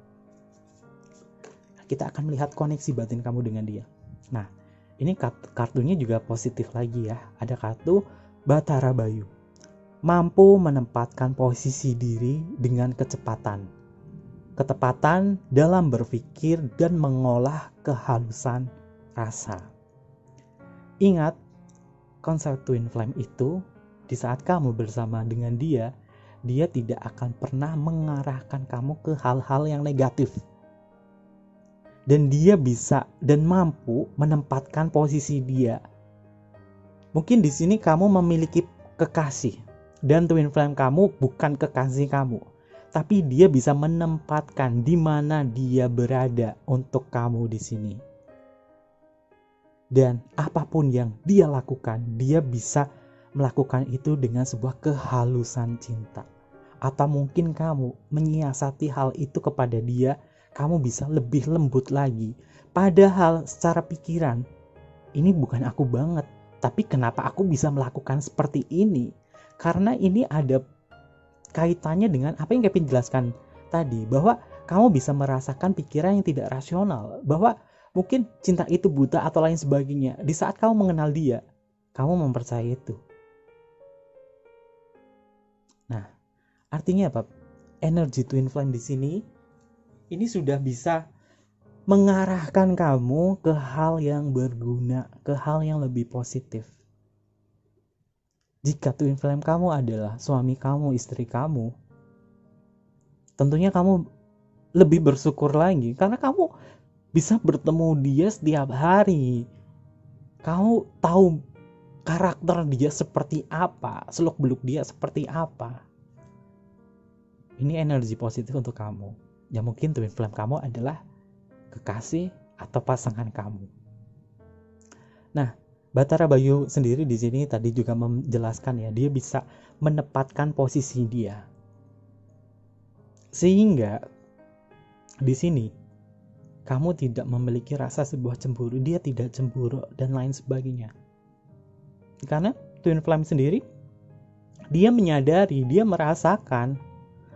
Kita akan melihat koneksi batin kamu dengan dia. Nah, ini kartunya juga positif lagi ya. Ada kartu Batara Bayu. Mampu menempatkan posisi diri dengan kecepatan, ketepatan dalam berpikir dan mengolah kehalusan rasa. Ingat, konsep twin flame itu di saat kamu bersama dengan dia tidak akan pernah mengarahkan kamu ke hal-hal yang negatif. Dan dia bisa dan mampu menempatkan posisi dia. Mungkin di sini kamu memiliki kekasih dan twin flame kamu bukan kekasih kamu, tapi dia bisa menempatkan di mana dia berada untuk kamu di sini. Dan apapun yang dia lakukan, dia bisa melakukan itu dengan sebuah kehalusan cinta. Atau mungkin kamu menyiasati hal itu kepada dia, kamu bisa lebih lembut lagi. Padahal secara pikiran, ini bukan aku banget, tapi kenapa aku bisa melakukan seperti ini? Karena ini ada kaitannya dengan apa yang Kevin jelaskan tadi, bahwa kamu bisa merasakan pikiran yang tidak rasional, bahwa mungkin cinta itu buta atau lain sebagainya. Di saat kamu mengenal dia, kamu mempercayai itu. Nah, artinya apa? Energi twin flame di sini ini sudah bisa mengarahkan kamu ke hal yang berguna, ke hal yang lebih positif. Jika twin flame kamu adalah suami kamu, istri kamu, tentunya kamu lebih bersyukur lagi karena kamu bisa bertemu dia setiap hari. Kamu tahu karakter dia seperti apa, seluk-beluk dia seperti apa. Ini energi positif untuk kamu. Ya mungkin twin flame kamu adalah kekasih atau pasangan kamu. Nah, Batara Bayu sendiri di sini tadi juga menjelaskan ya, dia bisa menempatkan posisi dia. Sehingga di sini kamu tidak memiliki rasa sebuah cemburu, dia tidak cemburu dan lain sebagainya. Karena twin flame sendiri dia menyadari, dia merasakan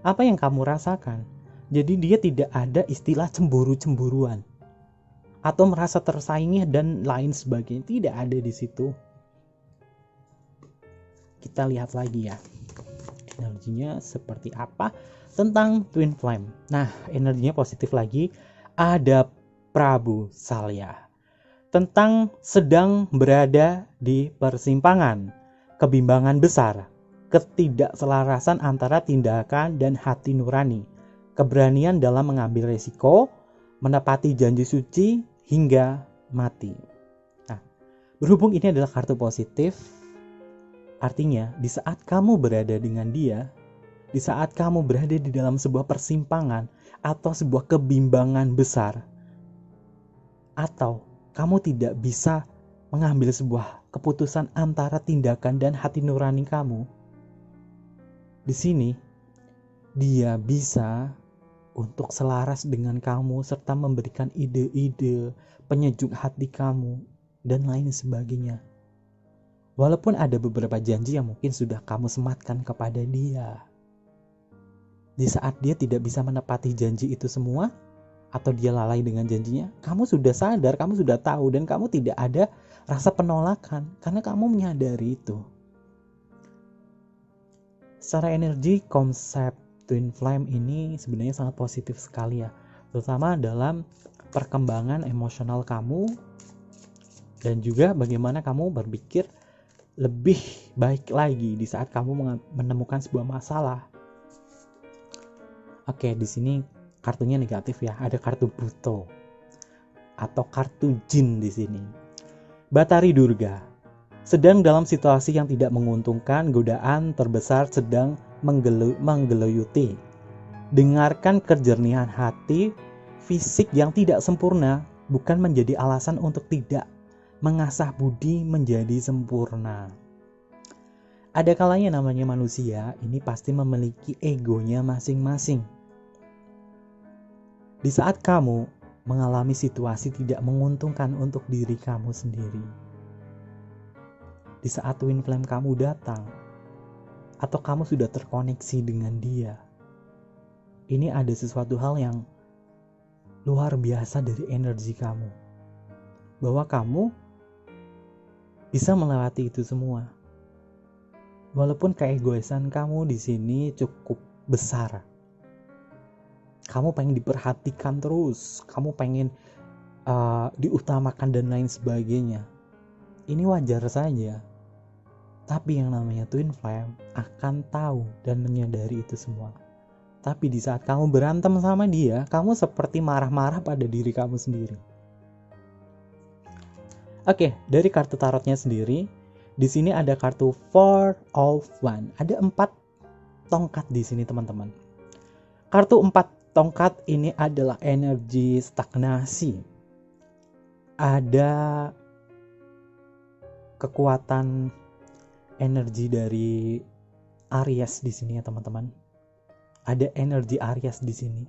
apa yang kamu rasakan. Jadi dia tidak ada istilah cemburu-cemburuan atau merasa tersaingi dan lain sebagainya, tidak ada di situ. Kita lihat lagi ya, energinya seperti apa tentang twin flame. Nah, energinya positif lagi. Ada Prabu Salya tentang sedang berada di persimpangan, kebimbangan besar, ketidakselarasan antara tindakan dan hati nurani, keberanian dalam mengambil resiko, menepati janji suci hingga mati. Nah, berhubung ini adalah kartu positif, artinya di saat kamu berada dengan dia, di saat kamu berada di dalam sebuah persimpangan atau sebuah kebimbangan besar, atau kamu tidak bisa mengambil sebuah keputusan antara tindakan dan hati nurani kamu, di sini dia bisa untuk selaras dengan kamu serta memberikan ide-ide penyejuk hati kamu dan lain sebagainya. Walaupun ada beberapa janji yang mungkin sudah kamu sematkan kepada dia, di saat dia tidak bisa menepati janji itu semua atau dia lalai dengan janjinya, kamu sudah sadar, kamu sudah tahu, dan kamu tidak ada rasa penolakan karena kamu menyadari itu. Secara energi, konsep twin flame ini sebenarnya sangat positif sekali ya, terutama dalam perkembangan emosional kamu dan juga bagaimana kamu berpikir lebih baik lagi di saat kamu menemukan sebuah masalah. Oke, di sini kartunya negatif ya, ada kartu Buto atau kartu jin di sini. Batari Durga sedang dalam situasi yang tidak menguntungkan, godaan terbesar sedang menggelayuti. Dengarkan kejernihan hati, fisik yang tidak sempurna bukan menjadi alasan untuk tidak mengasah budi menjadi sempurna. Ada kalanya namanya manusia ini pasti memiliki egonya masing-masing. Di saat kamu mengalami situasi tidak menguntungkan untuk diri kamu sendiri, di saat twin flame kamu datang, atau kamu sudah terkoneksi dengan dia, ini ada sesuatu hal yang luar biasa dari energi kamu, bahwa kamu bisa melewati itu semua. Walaupun keegoisan kamu di sini cukup besar, kamu pengen diperhatikan terus, kamu pengen diutamakan dan lain sebagainya. Ini wajar saja. Tapi yang namanya twin flame akan tahu dan menyadari itu semua. Tapi di saat kamu berantem sama dia, kamu seperti marah-marah pada diri kamu sendiri. Oke, dari kartu tarotnya sendiri, di sini ada kartu Four of Wands. Ada 4 tongkat di sini, teman-teman. Kartu 4 tongkat ini adalah energi stagnasi. Ada kekuatan energi dari Aries di sini ya, teman-teman. Ada energi Aries di sini.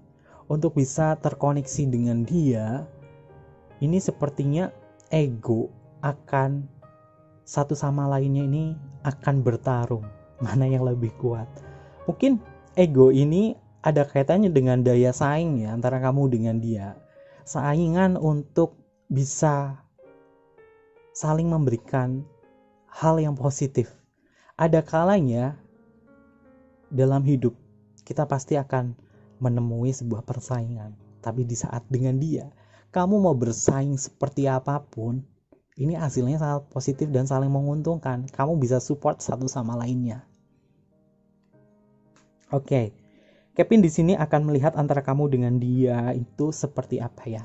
Untuk bisa terkoneksi dengan dia, ini sepertinya ego akan satu sama lainnya ini akan bertarung mana yang lebih kuat. Mungkin ego ini ada kaitannya dengan daya saing ya antara kamu dengan dia. Saingan untuk bisa saling memberikan hal yang positif. Ada kalanya dalam hidup kita pasti akan menemui sebuah persaingan. Tapi di saat dengan dia, kamu mau bersaing seperti apapun, ini hasilnya sangat positif dan saling menguntungkan. Kamu bisa support satu sama lainnya. Oke, Kevin di sini akan melihat antara kamu dengan dia itu seperti apa ya.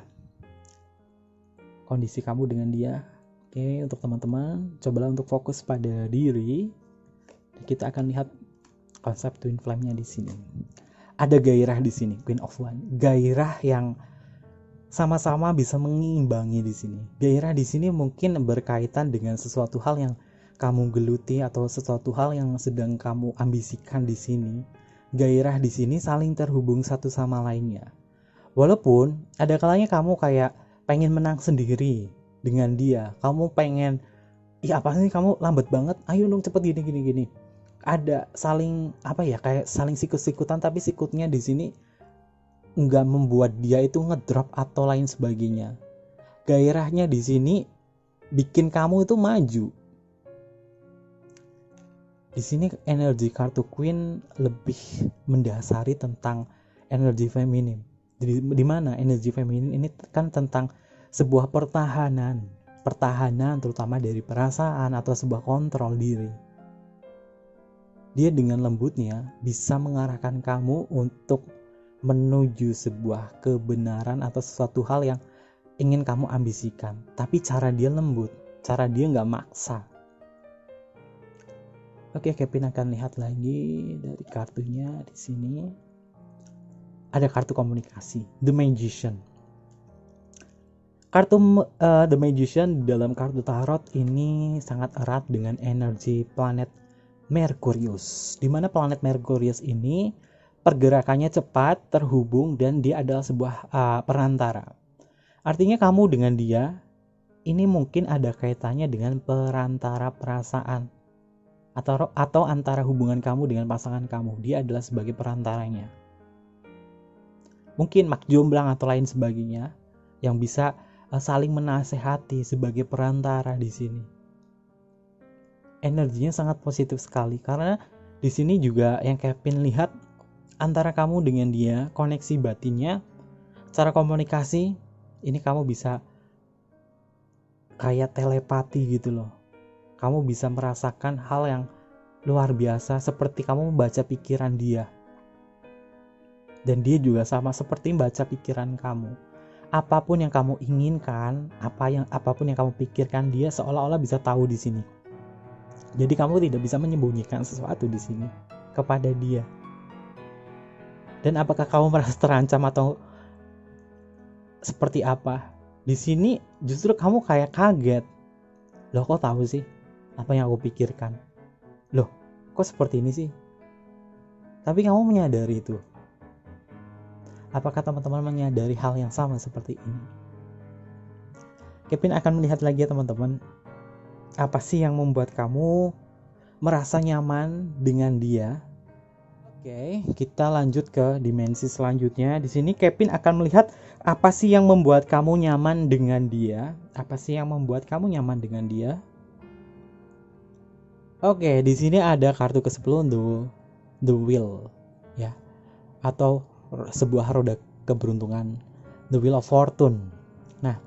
Kondisi kamu dengan dia. Oke, untuk teman-teman, cobalah untuk fokus pada diri. Kita akan lihat konsep twin flame-nya di sini. Ada gairah di sini, Queen of Wands. Gairah yang sama-sama bisa mengimbangi di sini. Gairah di sini mungkin berkaitan dengan sesuatu hal yang kamu geluti atau sesuatu hal yang sedang kamu ambisikan di sini. Gairah di sini saling terhubung satu sama lainnya. Walaupun ada kalanya kamu kayak pengen menang sendiri dengan dia. Kamu pengen, ya apa sih kamu lambat banget? Ayo dong cepet gini. Ada saling kayak saling sikut-sikutan, tapi sikutnya di sini nggak membuat dia itu ngedrop atau lain sebagainya. Gairahnya di sini bikin kamu itu maju. Di sini energi kartu Queen lebih mendasari tentang energi feminin. Di mana energi feminin ini kan tentang sebuah pertahanan terutama dari perasaan atau sebuah kontrol diri. Dia dengan lembutnya bisa mengarahkan kamu untuk menuju sebuah kebenaran atau sesuatu hal yang ingin kamu ambisikan. Tapi cara dia lembut, cara dia nggak maksa. Oke, Kevin akan lihat lagi dari kartunya di sini. Ada kartu komunikasi, The Magician. Kartu The Magician di dalam kartu tarot ini sangat erat dengan energi planet Merkurius. Di mana planet Merkurius ini pergerakannya cepat, terhubung, dan dia adalah sebuah perantara. Artinya kamu dengan dia ini mungkin ada kaitannya dengan perantara perasaan. Atau antara hubungan kamu dengan pasangan kamu. Dia adalah sebagai perantaranya. Mungkin mak jomblang atau lain sebagainya yang bisa saling menasehati sebagai perantara di sini. Energinya sangat positif sekali karena di sini juga yang Kevin lihat antara kamu dengan dia, koneksi batinnya, cara komunikasi ini kamu bisa kayak telepati gitu loh. Kamu bisa merasakan hal yang luar biasa seperti kamu membaca pikiran dia. Dan dia juga sama seperti membaca pikiran kamu. Apapun yang kamu inginkan, apapun yang kamu pikirkan, dia seolah-olah bisa tahu di sini. Jadi kamu tidak bisa menyembunyikan sesuatu di sini kepada dia. Dan apakah kamu merasa terancam atau seperti apa? Di sini justru kamu kayak kaget. Loh, kok tahu sih apa yang aku pikirkan? Loh, kok seperti ini sih? Tapi kamu menyadari itu. Apakah teman-teman menyadari hal yang sama seperti ini? Kevin akan melihat lagi ya teman-teman. Apa sih yang membuat kamu merasa nyaman dengan dia? Oke, kita lanjut ke dimensi selanjutnya. Di sini Kevin akan melihat apa sih yang membuat kamu nyaman dengan dia? Apa sih yang membuat kamu nyaman dengan dia? Oke, di sini ada kartu ke-10 The Wheel ya. Atau sebuah roda keberuntungan, The Wheel of Fortune. Nah,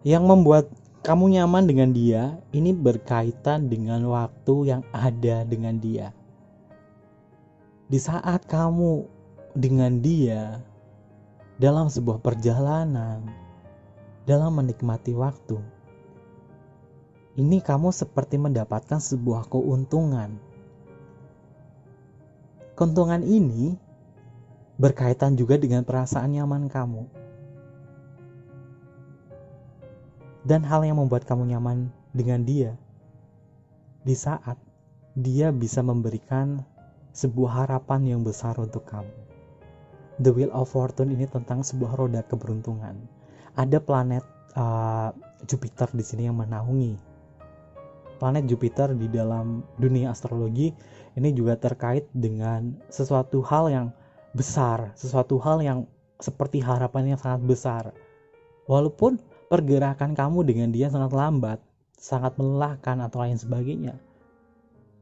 yang membuat kamu nyaman dengan dia ini berkaitan dengan waktu yang ada dengan dia. Di saat kamu dengan dia dalam sebuah perjalanan, dalam menikmati waktu, ini kamu seperti mendapatkan sebuah keuntungan. Keuntungan ini berkaitan juga dengan perasaan nyaman kamu. Dan hal yang membuat kamu nyaman dengan dia, di saat dia bisa memberikan sebuah harapan yang besar untuk kamu. The Wheel of Fortune ini tentang sebuah roda keberuntungan. Ada planet Jupiter di sini yang menaungi. Planet Jupiter di dalam dunia astrologi ini juga terkait dengan sesuatu hal yang besar, sesuatu hal yang seperti harapan yang sangat besar. Walaupun pergerakan kamu dengan dia sangat lambat, sangat melelahkan atau lain sebagainya,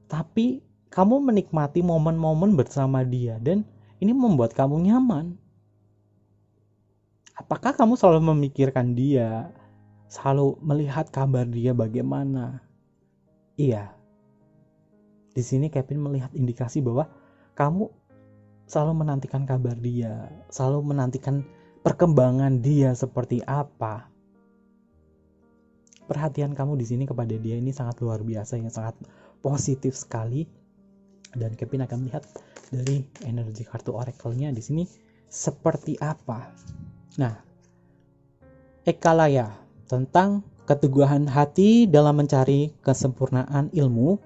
tapi kamu menikmati momen-momen bersama dia dan ini membuat kamu nyaman. Apakah kamu selalu memikirkan dia, selalu melihat kabar dia bagaimana? Iya. Di sini Kevin melihat indikasi bahwa kamu selalu menantikan kabar dia, selalu menantikan perkembangan dia seperti apa. Perhatian kamu di sini kepada dia ini sangat luar biasa, yang sangat positif sekali. Dan Kevin akan melihat dari energi kartu oracle-nya di sini seperti apa. Nah, Ekalaya tentang keteguhan hati dalam mencari kesempurnaan ilmu,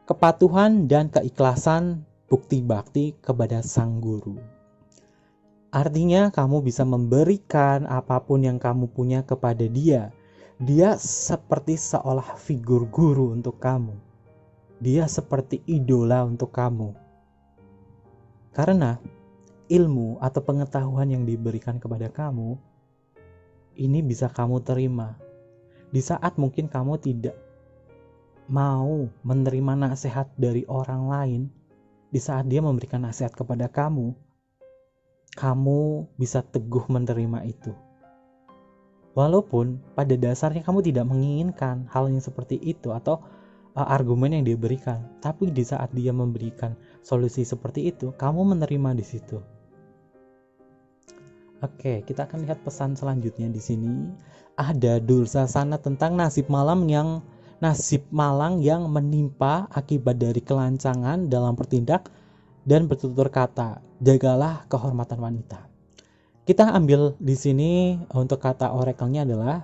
kepatuhan dan keikhlasan bukti bakti kepada sang guru. Artinya kamu bisa memberikan apapun yang kamu punya kepada dia. Dia seperti seolah figur guru untuk kamu. Dia seperti idola untuk kamu. Karena ilmu atau pengetahuan yang diberikan kepada kamu, ini bisa kamu terima. Di saat mungkin kamu tidak mau menerima nasihat dari orang lain, di saat dia memberikan nasihat kepada kamu bisa teguh menerima itu. Walaupun pada dasarnya kamu tidak menginginkan hal yang seperti itu atau argumen yang dia berikan, tapi di saat dia memberikan solusi seperti itu, kamu menerima di situ. Oke, kita akan lihat pesan selanjutnya di sini. Ada Dursasana tentang nasib malang yang menimpa akibat dari kelancangan dalam bertindak dan bertutur kata. Jagalah kehormatan wanita. Kita ambil di sini untuk kata oracle-nya adalah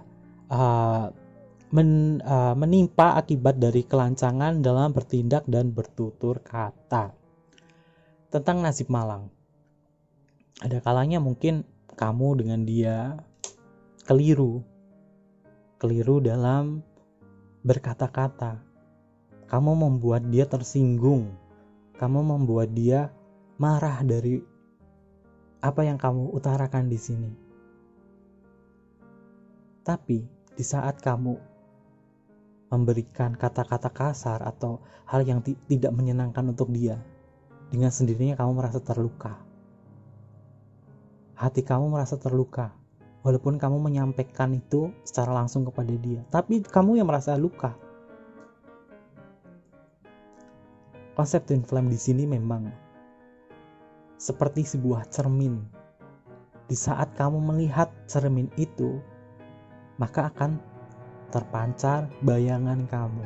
menimpa akibat dari kelancangan dalam bertindak dan bertutur kata. Tentang nasib malang, ada kalanya mungkin kamu dengan dia keliru dalam berkata-kata. Kamu membuat dia tersinggung, kamu membuat dia marah dari apa yang kamu utarakan di sini. Tapi di saat kamu memberikan kata-kata kasar atau hal yang tidak menyenangkan untuk dia, dengan sendirinya kamu merasa terluka. Hati kamu merasa terluka, walaupun kamu menyampaikan itu secara langsung kepada dia, tapi kamu yang merasa luka. Konsep twin flame di sini memang seperti sebuah cermin. Di saat kamu melihat cermin itu, maka akan terpancar bayangan kamu.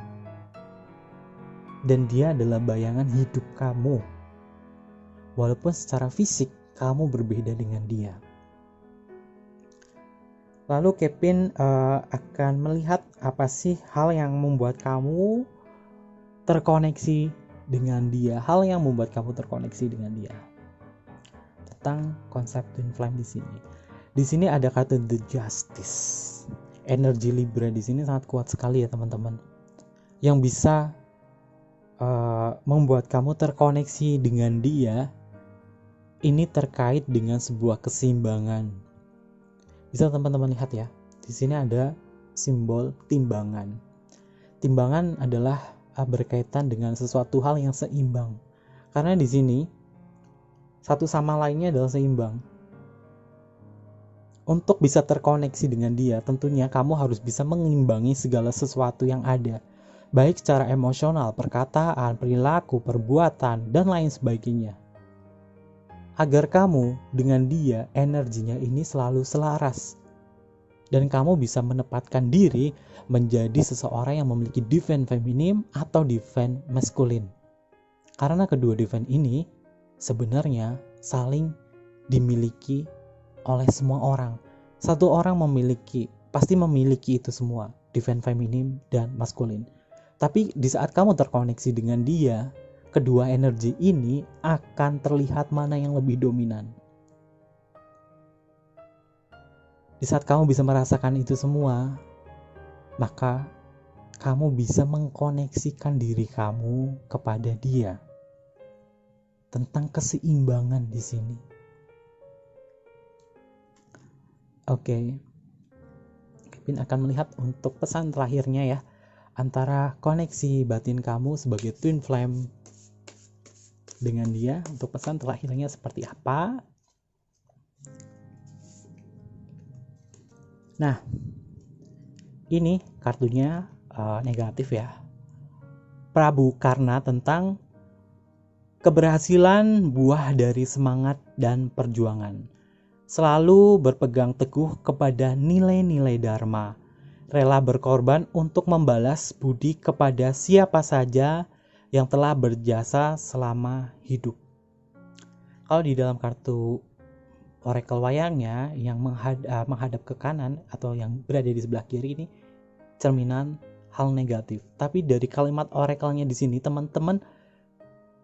Dan dia adalah bayangan hidup kamu. Walaupun secara fisik kamu berbeda dengan dia. Lalu Kevin akan melihat apa sih hal yang membuat kamu terkoneksi dengan dia. Hal yang membuat kamu terkoneksi dengan dia. Tentang konsep twin flame di sini. Di sini ada kata the justice. Energi Libra di sini sangat kuat sekali ya teman-teman, yang bisa membuat kamu terkoneksi dengan dia. Ini terkait dengan sebuah keseimbangan. Bisa teman-teman lihat ya, di sini ada simbol timbangan. Timbangan adalah berkaitan dengan sesuatu hal yang seimbang, karena di sini satu sama lainnya adalah seimbang. Untuk bisa terkoneksi dengan dia, tentunya kamu harus bisa mengimbangi segala sesuatu yang ada, baik secara emosional, perkataan, perilaku, perbuatan, dan lain sebagainya. Agar kamu dengan dia, energinya ini selalu selaras. Dan kamu bisa menempatkan diri menjadi seseorang yang memiliki divine feminine atau divine masculine. Karena kedua divine ini sebenarnya saling dimiliki oleh semua orang. Satu orang pasti memiliki itu semua, divine feminine dan masculine. Tapi di saat kamu terkoneksi dengan dia, kedua energi ini akan terlihat mana yang lebih dominan. Di saat kamu bisa merasakan itu semua, maka kamu bisa mengkoneksikan diri kamu kepada dia. tentang keseimbangan di sini. Oke. Kevin akan melihat untuk pesan terakhirnya ya, antara koneksi batin kamu sebagai twin flame dengan dia. Untuk pesan terakhirnya seperti apa? Nah, ini kartunya negatif ya. Prabu Karna tentang keberhasilan buah dari semangat dan perjuangan. Selalu berpegang teguh kepada nilai-nilai dharma. Rela berkorban untuk membalas budi kepada siapa saja yang telah berjasa selama hidup. Kalau di dalam kartu oracle wayangnya yang menghadap ke kanan atau yang berada di sebelah kiri ini cerminan hal negatif. Tapi dari kalimat oracle-nya di sini teman-teman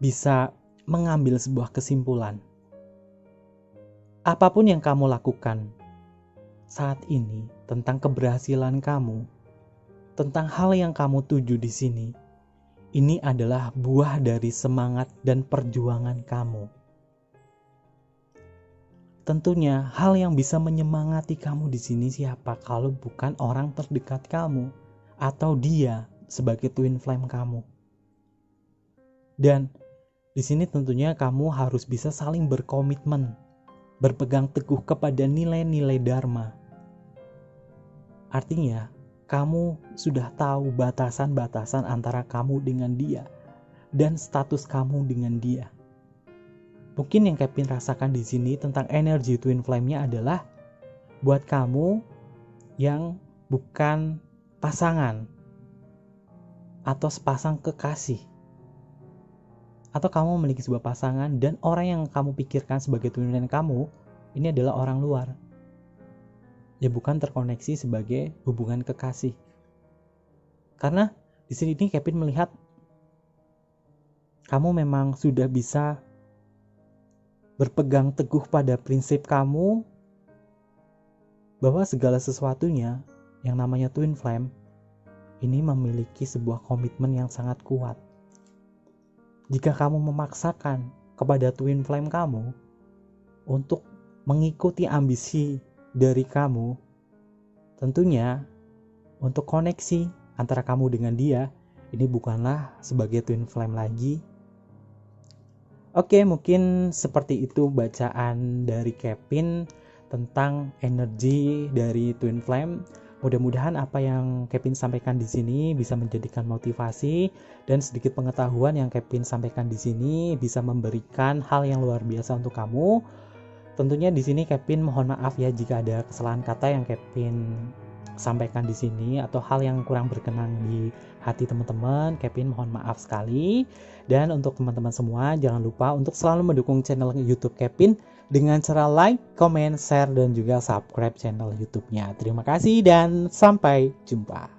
bisa mengambil sebuah kesimpulan. Apapun yang kamu lakukan saat ini tentang keberhasilan kamu, tentang hal yang kamu tuju di sini, ini adalah buah dari semangat dan perjuangan kamu. Tentunya hal yang bisa menyemangati kamu di sini siapa kalau bukan orang terdekat kamu atau dia sebagai twin flame kamu. Dan di sini tentunya kamu harus bisa saling berkomitmen, berpegang teguh kepada nilai-nilai dharma. Artinya, kamu sudah tahu batasan-batasan antara kamu dengan dia dan status kamu dengan dia. Mungkin yang Kevin rasakan di sini tentang energi twin flame-nya adalah buat kamu yang bukan pasangan atau sepasang kekasih, atau kamu memiliki sebuah pasangan dan orang yang kamu pikirkan sebagai twin flame kamu ini adalah orang luar. Ya bukan terkoneksi sebagai hubungan kekasih. Karena di sini Kevin melihat kamu memang sudah bisa berpegang teguh pada prinsip kamu bahwa segala sesuatunya yang namanya twin flame ini memiliki sebuah komitmen yang sangat kuat. Jika kamu memaksakan kepada twin flame kamu untuk mengikuti ambisi dari kamu, tentunya untuk koneksi antara kamu dengan dia ini bukanlah sebagai twin flame lagi. Oke, mungkin seperti itu bacaan dari Kevin tentang energi dari twin flame. Mudah-mudahan apa yang Kevin sampaikan di sini bisa menjadikan motivasi dan sedikit pengetahuan yang Kevin sampaikan di sini bisa memberikan hal yang luar biasa untuk kamu. Tentunya di sini Kevin mohon maaf ya jika ada kesalahan kata yang Kevin sampaikan di sini atau hal yang kurang berkenan di hati teman-teman. Kevin mohon maaf sekali. Dan untuk teman-teman semua jangan lupa untuk selalu mendukung channel YouTube Kevin dengan cara like, comment, share dan juga subscribe channel YouTube-nya. Terima kasih dan sampai jumpa.